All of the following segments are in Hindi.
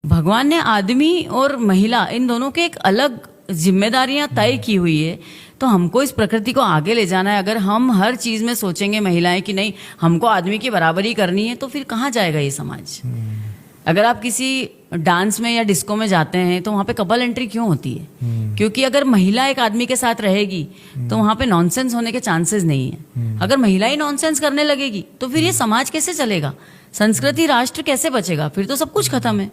भगवान ने आदमी और महिला इन दोनों के एक अलग जिम्मेदारियां तय की हुई है। तो हमको इस प्रकृति को आगे ले जाना है। अगर हम हर चीज में सोचेंगे महिलाएं कि नहीं हमको आदमी की बराबरी करनी है, तो फिर कहाँ जाएगा ये समाज। अगर आप किसी डांस में या डिस्को में जाते हैं तो वहाँ पे कपल एंट्री क्यों होती है? क्योंकि अगर महिला एक आदमी के साथ रहेगी तो वहाँ पे नॉनसेंस होने के चांसेस नहीं है। अगर महिला ही नॉनसेंस करने लगेगी तो फिर ये समाज कैसे चलेगा, संस्कृति राष्ट्र कैसे बचेगा? फिर तो सब कुछ खत्म है।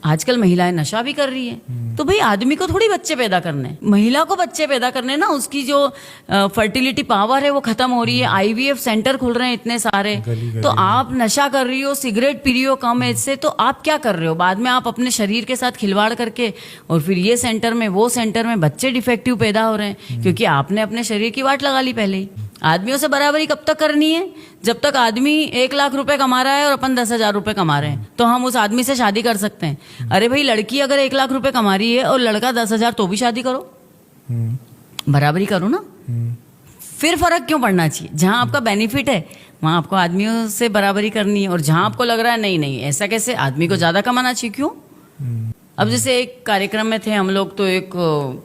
आजकल महिलाएं नशा भी कर रही है, तो भाई आदमी को थोड़ी बच्चे पैदा करने, महिला को बच्चे पैदा करने ना। उसकी जो फर्टिलिटी पावर है वो खत्म हो रही है। आईवीएफ सेंटर खुल रहे हैं इतने सारे। तो आप नशा कर रही हो, सिगरेट पी रही हो कम एज से, तो आप क्या कर रहे हो? बाद में आप अपने शरीर के साथ खिलवाड़ करके और फिर ये सेंटर में वो सेंटर में बच्चे डिफेक्टिव पैदा हो रहे हैं, क्योंकि आपने अपने शरीर की वाट लगा ली पहले ही। आदमियों से बराबरी कब तक करनी है? जब तक आदमी 1 लाख रुपए कमा रहा है और अपन 10,000 रुपए कमा रहे हैं, तो हम उस आदमी से शादी कर सकते हैं। अरे भाई, लड़की अगर 1 लाख रुपए कमा रही है और लड़का 10,000, तो भी शादी करो, बराबरी करो ना। फिर फर्क क्यों पड़ना चाहिए? जहां आपका बेनिफिट है वहां आपको आदमियों से बराबरी करनी है, और जहां आपको लग रहा है नहीं नहीं ऐसा कैसे, आदमी को ज्यादा कमाना चाहिए, क्यों? अब जैसे एक कार्यक्रम में थे हम लोग, तो एक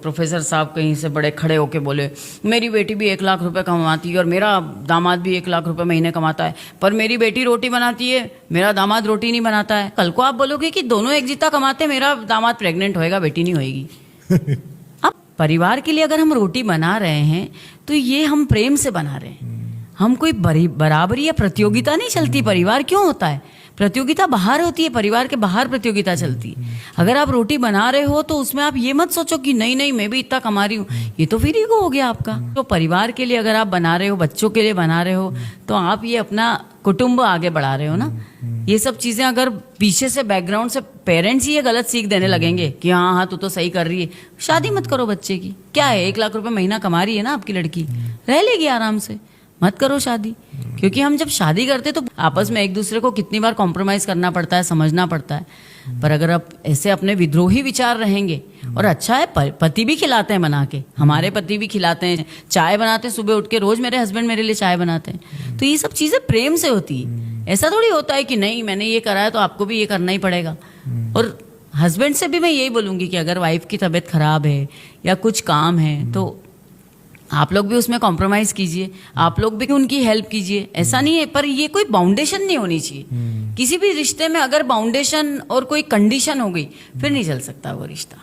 प्रोफेसर साहब कहीं से बड़े खड़े होके बोले, मेरी बेटी भी 1 लाख रुपए कमाती है और मेरा दामाद भी 1 लाख रुपए महीने कमाता है, पर मेरी बेटी रोटी बनाती है, मेरा दामाद रोटी नहीं बनाता है। कल को आप बोलोगे कि दोनों एक जितना कमाते, मेरा दामाद प्रेग्नेंट होएगा, बेटी नहीं होएगी। अब परिवार के लिए अगर हम रोटी बना रहे हैं तो ये हम प्रेम से बना रहे हैं। हम कोई बराबरी या प्रतियोगिता नहीं चलती। परिवार क्यों होता है? प्रतियोगिता बाहर होती है, परिवार के बाहर प्रतियोगिता चलती है। अगर आप रोटी बना रहे हो तो उसमें आप ये मत सोचो कि नहीं नहीं मैं भी इतना कमा रही हूँ, ये तो फिर ईगो हो गया आपका। तो परिवार के लिए अगर आप बना रहे हो, बच्चों के लिए बना रहे हो, तो आप ये अपना कुटुंब आगे बढ़ा रहे हो ना। ये सब चीजें अगर पीछे से बैकग्राउंड से पेरेंट्स ही ये गलत सीख देने लगेंगे कि हाँ हाँ तू तो सही कर रही है, शादी मत करो बच्चे की। क्या है, 1 लाख रुपए महीना कमा रही है ना आपकी लड़की, रह लेगी आराम से, मत करो शादी। क्योंकि हम जब शादी करते तो आपस में एक दूसरे को कितनी बार कॉम्प्रोमाइज करना पड़ता है, समझना पड़ता है। पर अगर आप ऐसे अपने विद्रोही विचार रहेंगे, और अच्छा है पति भी खिलाते हैं बना के, हमारे पति भी खिलाते हैं, चाय बनाते हैं सुबह उठ के, रोज मेरे हस्बैंड मेरे लिए चाय बनाते हैं। तो ये सब चीजें प्रेम से होती है। ऐसा थोड़ी होता है कि नहीं मैंने ये करा है तो आपको भी ये करना ही पड़ेगा। और हस्बैंड से भी मैं यही बोलूंगी कि अगर वाइफ की तबीयत खराब है या कुछ काम है तो आप लोग भी उसमें कॉम्प्रोमाइज कीजिए, आप लोग भी उनकी हेल्प कीजिए। ऐसा नहीं है, पर ये कोई बाउंडेशन नहीं होनी चाहिए। किसी भी रिश्ते में अगर बाउंडेशन और कोई कंडीशन हो गई फिर नहीं चल सकता वो रिश्ता।